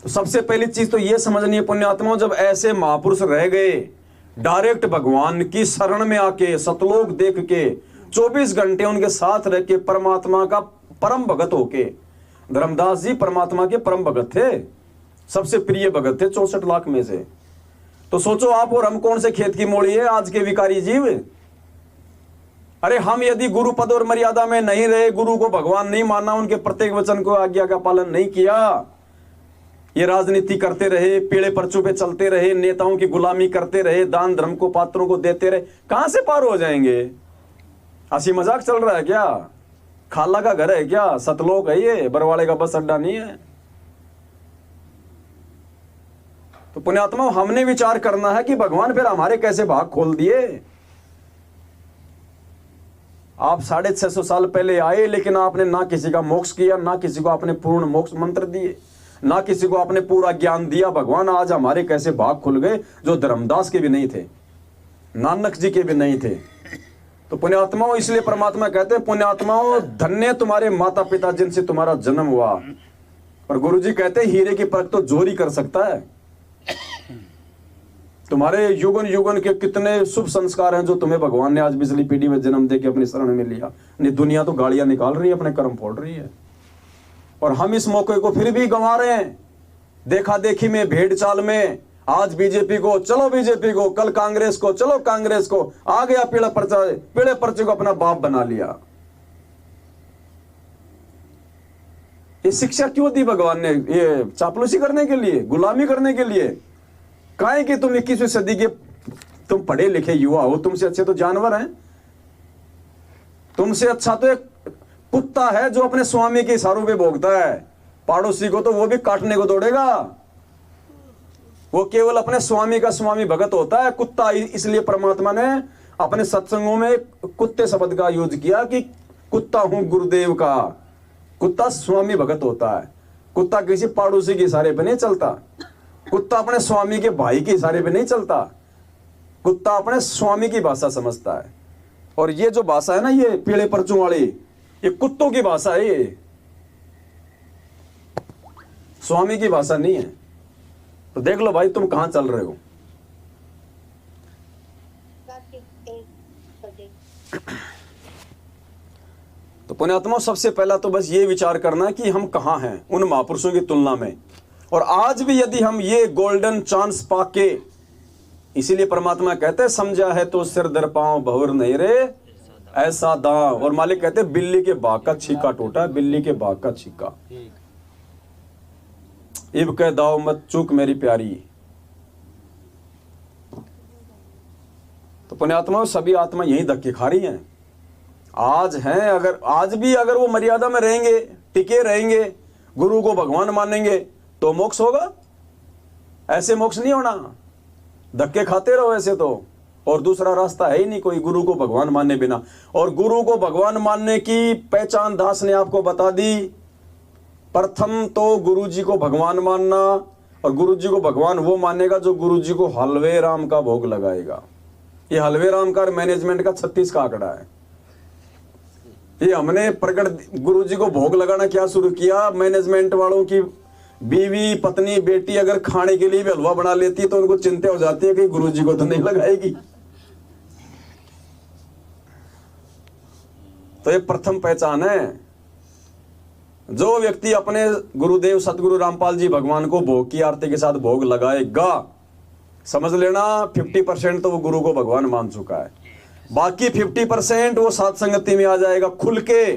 तो सबसे पहली चीज तो ये समझनी है पुण्यात्माओं, जब ऐसे महापुरुष रह गए डायरेक्ट भगवान की शरण में आके सतलोक देख के 24 घंटे उनके साथ रह के परमात्मा का परम भगत होके, धर्मदास जी परमात्मा के परम भगत थे, सबसे प्रिय भगत थे 64 लाख में से। तो सोचो आप और हम कौन से खेत की मोड़ी है आज के विकारी जीव। अरे हम यदि गुरु पद और मर्यादा में नहीं रहे, गुरु को भगवान नहीं माना, उनके प्रत्येक वचन को आज्ञा का पालन नहीं किया, ये राजनीति करते रहे, पीड़े पर्चों पे चलते रहे, नेताओं की गुलामी करते रहे, दान धर्म को पात्रों को देते रहे, कहां से पार हो जाएंगे? हंसी मजाक चल रहा है क्या? खाला का घर है क्या? सतलोक है ये, बरवाड़े का बस अड्डा नहीं है। तो पुण्यात्मा हमने विचार करना है कि भगवान फिर हमारे कैसे भाग खोल दिए। आप 650 साल पहले आए, लेकिन आपने ना किसी का मोक्ष किया, ना किसी को आपने पूर्ण मोक्ष मंत्र दिए, ना किसी को आपने पूरा ज्ञान दिया। भगवान आज हमारे कैसे भाग खुल गए, जो धर्मदास के भी नहीं थे, नानक जी के भी नहीं थे। तो पुण्यात्माओं, इसलिए परमात्मा कहते हैं पुण्यात्माओं धन्य तुम्हारे माता पिता जिनसे तुम्हारा जन्म हुआ। और गुरु जी कहते हैं हीरे की परख तो जोर ही कर सकता है। तुम्हारे युगन युगन के कितने शुभ संस्कार हैं जो तुम्हें भगवान ने आज बिजली पीढ़ी में जन्म दे के अपनी शरण में लिया। नहीं, दुनिया तो गालियां निकाल रही है, अपने कर्म फोड़ रही है, और हम इस मौके को फिर भी गंवा रहे हैं। देखा देखी में, भेड़ चाल में, आज बीजेपी को चलो बीजेपी को, कल कांग्रेस को चलो कांग्रेस को, आ गया पीड़े पर्चे को अपना बाप बना लिया। ये शिक्षा क्यों दी भगवान ने? ये चापलूसी करने के लिए, गुलामी करने के लिए? काहे कि तुम 21वीं सदी के तुम पढ़े लिखे युवा हो, तुमसे अच्छे तो जानवर हैं, तुमसे अच्छा तो एक कुत्ता है जो अपने स्वामी के इशारों पे भोगता है। पड़ोसी को तो वो भी काटने को दौड़ेगा, वो केवल अपने स्वामी का स्वामी भगत होता है कुत्ता। इसलिए परमात्मा ने अपने सत्संगों में कुत्ते शब्द का यूज किया कि कुत्ता हूं गुरुदेव का। कुत्ता स्वामी भगत होता है, कुत्ता किसी पड़ोसी के इशारे पे नहीं चलता, कुत्ता अपने स्वामी के भाई के इशारे पे नहीं चलता, कुत्ता अपने स्वामी की भाषा समझता है। और ये जो भाषा है ना, ये पीड़े पर्चों वाली, ये कुत्तों की भाषा है, ये स्वामी की भाषा नहीं है। तो देख लो भाई तुम कहां चल रहे हो। तो पुण्यात्मा, सबसे पहला तो बस ये विचार करना है कि हम कहां हैं उन महापुरुषों की तुलना में। और आज भी यदि हम ये गोल्डन चांस पाके, इसीलिए परमात्मा कहते हैं समझा है तो सिर दर पांव बहुर नहीं रे ऐसा दांव। और मालिक कहते हैं बिल्ली के बाग का छीका टूटा, बिल्ली के बाग का छीका, इब कह दाव मत चूक मेरी प्यारी। तो पुण्यात्मा, सभी आत्मा यही धक्के खा रही हैं आज हैं। अगर आज भी अगर वो मर्यादा में रहेंगे, टिके रहेंगे, गुरु को भगवान मानेंगे तो मोक्ष होगा। ऐसे मोक्ष नहीं होना, धक्के खाते रहो ऐसे तो। और दूसरा रास्ता है ही नहीं कोई गुरु को भगवान मानने बिना। और गुरु को भगवान मानने की पहचान दास ने आपको बता दी। प्रथम तो गुरु जी को भगवान मानना, और गुरु जी को भगवान वो मानेगा जो गुरु जी को हलवे राम का भोग लगाएगा। ये हलवे राम का मैनेजमेंट का 36 का आंकड़ा है। ये हमने प्रकट गुरु जी को भोग लगाना क्या शुरू किया, मैनेजमेंट वालों की बीवी पत्नी बेटी अगर खाने के लिए भी हलवा बना लेती है तो उनको चिंता हो जाती है कि गुरु जी को तो नहीं लगाएगी। तो ये प्रथम पहचान है। जो व्यक्ति अपने गुरुदेव सतगुरु रामपाल जी भगवान को भोग की आरती के साथ भोग लगाएगा, समझ लेना 50% तो वो गुरु को भगवान मान चुका है। बाकी 50% वो साथ संगति में आ जाएगा खुल के,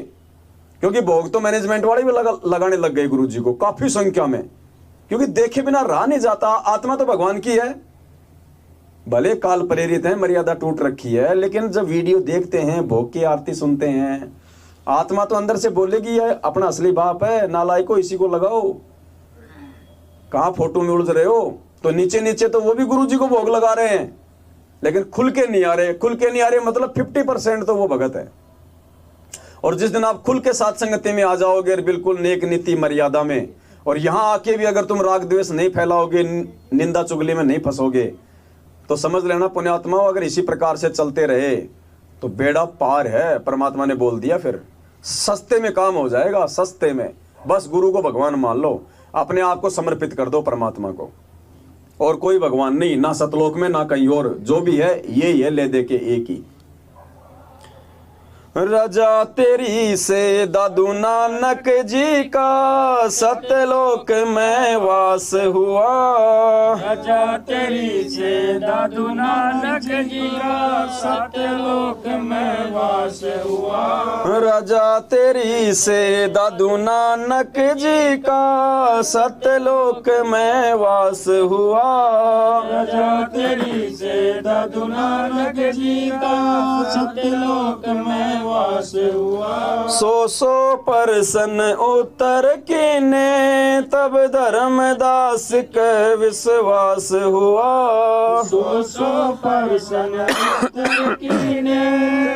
क्योंकि भोग तो मैनेजमेंट वाले भी लगाने लग गए गुरु जी को काफी संख्या में, क्योंकि देखे बिना रहा नहीं जाता। आत्मा तो भगवान की है, भले काल प्रेरित है, मर्यादा टूट रखी है, लेकिन जब वीडियो देखते हैं, भोग की आरती सुनते हैं, आत्मा तो अंदर से बोलेगी ये अपना असली बाप है, नालायको इसी को लगाओ, कहां फोटो में उलझ रहे हो। तो नीचे नीचे तो वो भी गुरु जी को भोग लगा रहे हैं, लेकिन खुल के नहीं आ रहे। खुल के नहीं आ रहे मतलब 50% तो वो भगत है। और जिस दिन आप खुल के साथ संगति में आ जाओगे, बिल्कुल नेक नीति मर्यादा में, और यहां आके भी अगर तुम राग द्वेष नहीं फैलाओगे, निंदा चुगली में नहीं फंसोगे, तो समझ लेना पुण्यात्मा, अगर इसी प्रकार से चलते रहे तो बेड़ा पार है। परमात्मा ने बोल दिया, फिर सस्ते में काम हो जाएगा, सस्ते में। बस गुरु को भगवान मान लो। अपने आप को समर्पित कर दो परमात्मा को, और कोई भगवान नहीं, ना सतलोक में ना कहीं और, जो भी है ये ही है, ले दे के एक ही। रजा तेरी से दादू नानक जी का सतलोक में वास हुआ। रजा तेरी से दादू नानक जी का सतलोक में वास हुआ। रजा तेरी से दादू नानक जी का सतलोक में वास हुआ। रजा तेरी से दादू नानक जी का सतलोक में वास हुआ। 100 परसन उतर कीने तब धर्मदास के विश्वास हुआ। 100 परसन उतर कीने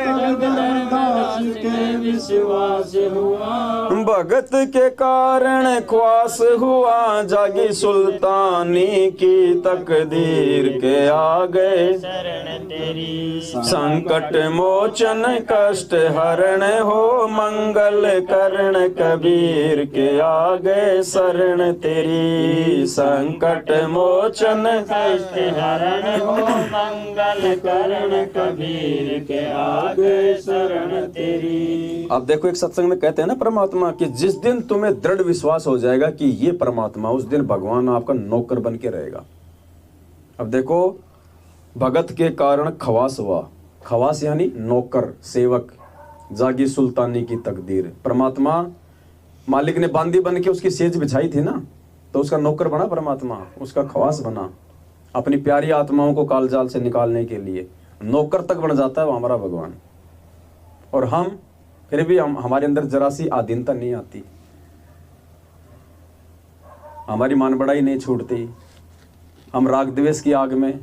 तब धर्मदास के विश्वास हुआ। भगत के कारण ख्वास हुआ, जागी सुल्तानी की तकदीर के आगे। शरण तेरी संकट मोचन कष्ट हरण हो, मंगल करण कबीर के आगे शरण तेरी। संकट मोचन कष्ट हरण हो, मंगल करण कबीर के आगे शरण तेरी। अब देखो, एक सत्संग में कहते हैं ना परमात्मा कि जिस दिन तुम्हें दृढ़ विश्वास हो जाएगा कि ये परमात्मा, उस दिन भगवान आपका नौकर बन के रहेगा। अब देखो, भगत के कारण खवास हुआ, खवास यानी नौकर सेवक, जागी सुल्तानी की तकदीर। परमात्मा मालिक ने बांदी बन के उसकी सेज बिछाई थी ना, तो उसका नौकर बना परमात्मा, उसका खवास बना, अपनी प्यारी आत्माओं को कालजाल से निकालने के लिए नौकर तक बन जाता है वो हमारा भगवान। और हम फिर भी हमारे अंदर जरा सी आधीनता नहीं आती, हमारी मान बढ़ाई नहीं छूटती, हम राग द्वेष की आग में।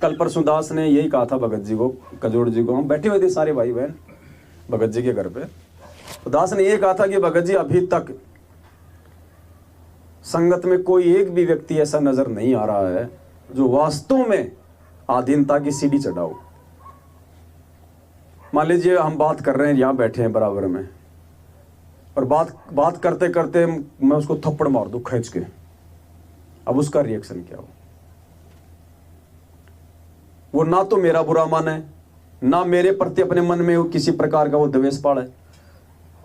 कल परसों दास ने यही कहा था भगत जी को, कजोड़ जी को, हम बैठे हुए थे सारे भाई बहन भगत जी के घर पे, तो दास ने ये कहा था कि भगत जी अभी तक संगत में कोई एक भी व्यक्ति ऐसा नजर नहीं आ रहा है जो वास्तव में आधीनता की सीढ़ी चढ़ाओ। मान लीजिए हम बात कर रहे हैं, यहां बैठे हैं बराबर में, और बात करते करते मैं उसको थप्पड़ मार दूं खींच के, अब उसका रिएक्शन क्या हो? वो ना तो मेरा बुरा माने, ना मेरे प्रति अपने मन में वो किसी प्रकार का वो द्वेष पाड़े,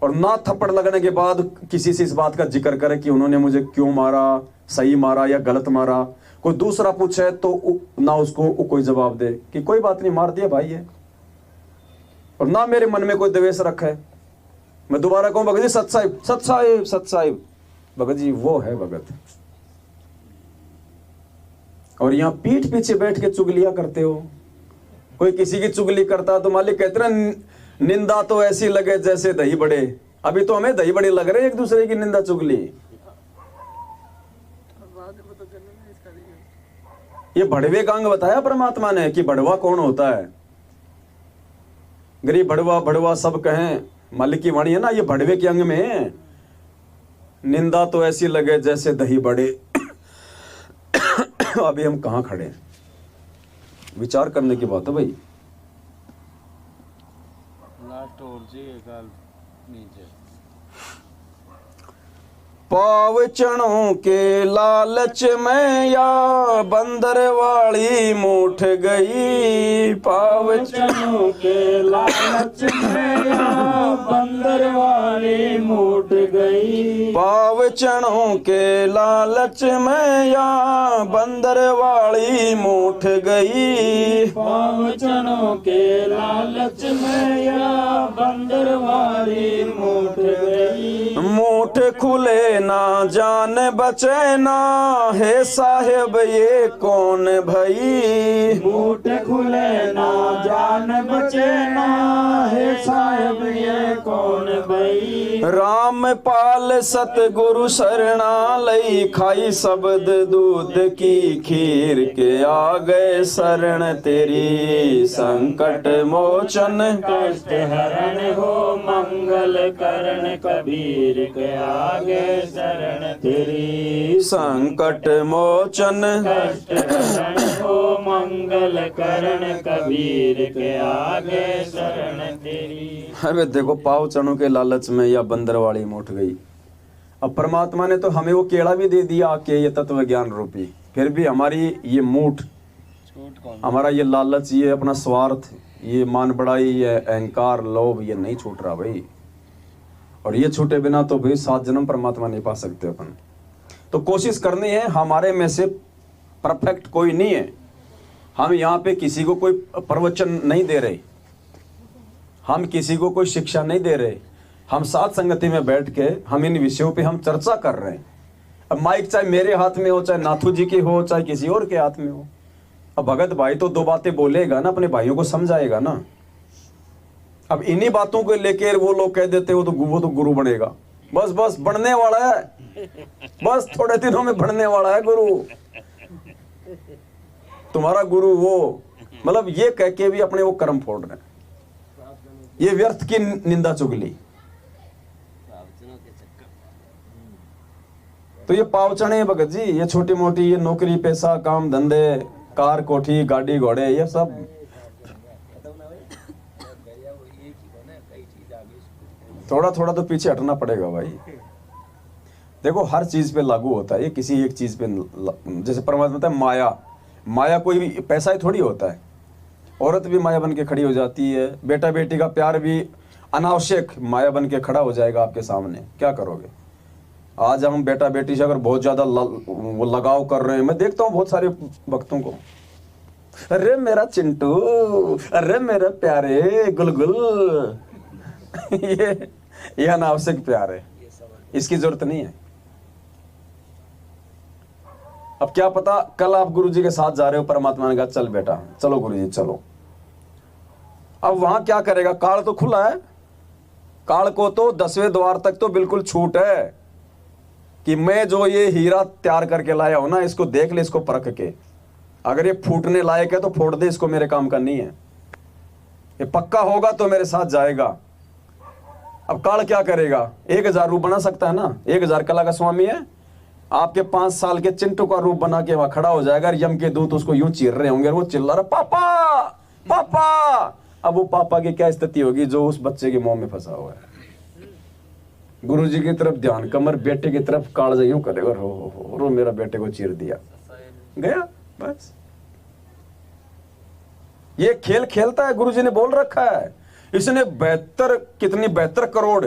और ना थप्पड़ लगने के बाद किसी से इस बात का जिक्र करे कि उन्होंने मुझे क्यों मारा, सही मारा या गलत मारा। कोई दूसरा पूछे तो ना उसको कोई जवाब दे कि कोई बात नहीं, मार दिया भाई है, और ना मेरे मन में कोई द्वेष रखे। मैं दोबारा कहूं भगत जी सत साहिब, सत साहिब, सत साहिब, भगत जी वो है भगत। और यहां पीठ पीछे बैठ के चुगलियां करते हो। कोई किसी की चुगली करता तो मालिक कहते ना, निंदा तो ऐसी लगे जैसे दही बड़े। अभी तो हमें दही बड़े लग रहे हैं एक दूसरे की निंदा चुगली। ये बढ़वे का अंग बताया परमात्मा ने कि बढ़वा कौन होता है। गरीब बढ़वा बढ़वा सब कहें, मालिक की वाणी है ना, ये बढ़वे के अंग में है। निंदा तो ऐसी लगे जैसे दही बड़े। अभी हम कहां खड़े हैं, विचार करने की बात है भाई। लास्ट और जी गाल नीचे। पाव चणों के लालच में या बंदर वाली मूठ गई। पाव चनों के लालच में या बंदर वाली मूठ गई। पाव चणों के लालच में या बंदर वाली मूठ गई। पाव चनों के लालच में या बंदर वाली मूठ गई। मूठ खुले ना जान बचे ना, हे साहेब ये कौन भई। मूठ खुले ना जान बचे ना, हे साहेब ये कौन भई। राम पाल सतगुरु शरणालई, खाई शब्द दूध की खीर के आ गए शरण तेरी। संकट मोचन कष्ट हरण हो, मंगल करण कबीर के आगे शरण तेरी। संकट मोचन कष्ट हरण हो, मंगल करण कबीर के आगे शरण तेरी। अरे देखो, पाव चनों के लालच में या बंदरवाड़ी मूठ गई। अब परमात्मा ने तो हमें वो केला भी दे दिया आके, ये तत्व ज्ञान रूपी, फिर भी हमारी ये मूठ, हमारा ये लालच, ये अपना स्वार्थ, ये मान बड़ाई, ये अहंकार, लोभ, ये नहीं छूट रहा भाई। और ये छूटे बिना तो भाई 7 जन्म परमात्मा नहीं पा सकते अपन। तो कोशिश करनी है, हमारे में से परफेक्ट कोई नहीं है। हम यहाँ पे किसी को कोई प्रवचन नहीं दे रहे, हम किसी को कोई शिक्षा नहीं दे रहे, हम साथ संगति में बैठ के हम इन विषयों पे हम चर्चा कर रहे हैं। अब माइक चाहे मेरे हाथ में हो, चाहे नाथू जी की हो, चाहे किसी और के हाथ में हो, अब भगत भाई तो 2 बातें बोलेगा ना, अपने भाइयों को समझाएगा ना। अब इन्हीं बातों को लेकर वो लोग कह देते वो तो गुरु बनेगा। बस बस बढ़ने वाला है, बस थोड़े दिनों में बढ़ने वाला है गुरु, तुम्हारा गुरु वो, मतलब ये कह के भी अपने वो कर्म फोड़ रहे हैं। ये व्यर्थ की निंदा चुगली। तो ये पावचने हैं भगत जी, ये छोटी मोटी, ये नौकरी पैसा काम धंधे, कार कोठी गाड़ी घोड़े, ये सब थोड़ा थोड़ा तो पीछे हटना पड़ेगा भाई। देखो हर चीज पे लागू होता है, ये किसी एक चीज पे जैसे परमात्मा कहता है माया, माया कोई भी पैसा ही थोड़ी होता है। औरत भी माया बन के खड़ी हो जाती है, बेटा बेटी का प्यार भी अनावश्यक माया बन के खड़ा हो जाएगा आपके सामने। क्या करोगे? आज हम बेटा बेटी से अगर बहुत ज्यादा वो लगाव कर रहे हैं, मैं देखता हूँ बहुत सारे भक्तों को, अरे मेरा चिंटू, अरे मेरा प्यारे गुलगुल ये अनावश्यक प्यार है, इसकी जरूरत नहीं है। अब क्या पता कल आप गुरुजी के साथ जा रहे हो, परमात्मा ने कहा चल बेटा चलो गुरुजी चलो। अब वहां क्या करेगा? काल तो खुला है, काल को तो 10वें द्वार तक तो बिल्कुल छूट है कि मैं जो ये हीरा तैयार करके लाया हूं ना, इसको देख ले, इसको परख के, अगर ये फूटने लायक है तो फोड़ दे, इसको मेरे काम का नहीं है। ये पक्का होगा तो मेरे साथ जाएगा। अब काल क्या करेगा? 1000 रूप बना सकता है ना, 1000 कला का स्वामी है। आपके 5 साल के चिंटू का रूप बना के वहां खड़ा हो जाएगा, यम के दूत उसको यूं चीर रहे होंगे, वो चिल्ला रहा पापा पापा। अब वो पापा की क्या स्थिति होगी जो उस बच्चे के मुंह में फंसा हुआ है। गुरुजी की तरफ ध्यान, कमर, बेटे की तरफ काल यूं करेगा, रो मेरा बेटे को चीर दिया, गया बस। ये खेल खेलता है, गुरुजी ने बोल रखा है। इसने 72 कितनी 72 करोड़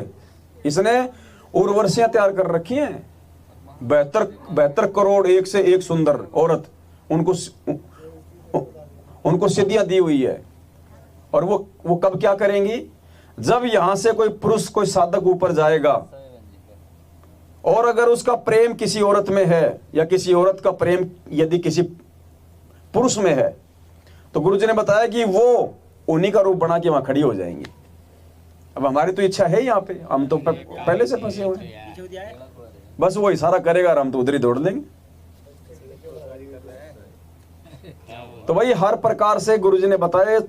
इसने उर्वशियां तैयार कर रखी हैं। 72 करोड़ एक से एक सुंदर औरत, उनको सिद्धियां दी हुई है। और वो कब क्या करेंगी? जब यहां से कोई पुरुष, कोई साधक ऊपर जाएगा और अगर उसका प्रेम किसी औरत में है, या किसी औरत का प्रेम यदि किसी पुरुष में है, तो गुरुजी ने बताया कि वो उन्हीं का रूप बना के वहां खड़ी हो जाएंगी। अब हमारी तो इच्छा है यहाँ पे, हम तो पहले से फंसे हुए हैं, बस वो इशारा करेगा और हम तो उधर ही दौड़ लेंगे। तो भाई हर प्रकार से गुरुजी ने बताया,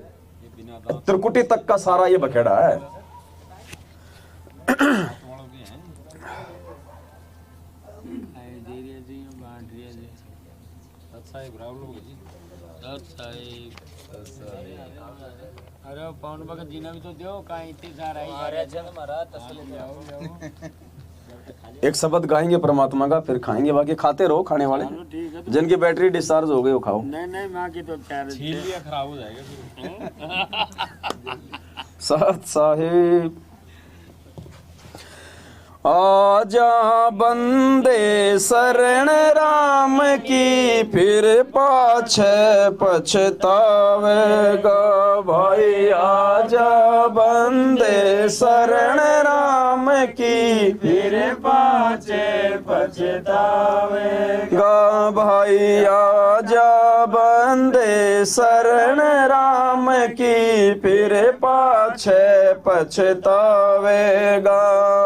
त्रिकुटी तक का सारा ये बखेड़ा है। अरे पवन भगत जी ने भी तो दो कहीं इतनी सारा ही आ रहा तसली। एक शब्द गाएंगे परमात्मा का, फिर खाएंगे, बाकी खाते रहो खाने वाले। जिनकी बैटरी डिस्चार्ज हो गई वो खाओ। नहीं माँ की तो छील लिया, खराब हो जाएगा। सत साहिब आजा बंदे शरण राम की, फिर पाछे पछतावेगा भाई। आजा बंदे शरण राम की, फिर पाछे पछतावेगा भाई। आजा बंदे शरण राम की, फिर पाछे पछतावेगा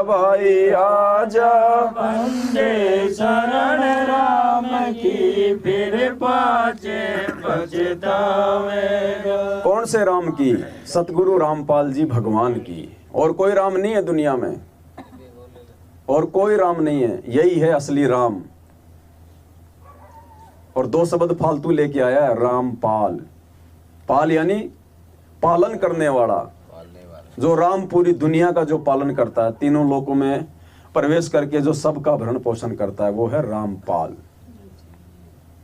भाई। आजा बंदे शरण राम की, फिर पाछे पछतावेगा। कौन से राम की? सतगुरु रामपाल जी भगवान की। और कोई राम नहीं है दुनिया में, और कोई राम नहीं है, यही है असली राम। और 2 शब्द फालतू लेके आया है, रामपाल। पाल यानी पालन करने वाला, जो राम पूरी दुनिया का जो पालन करता है, तीनों लोकों में प्रवेश करके जो सबका भरण पोषण करता है वो है रामपाल।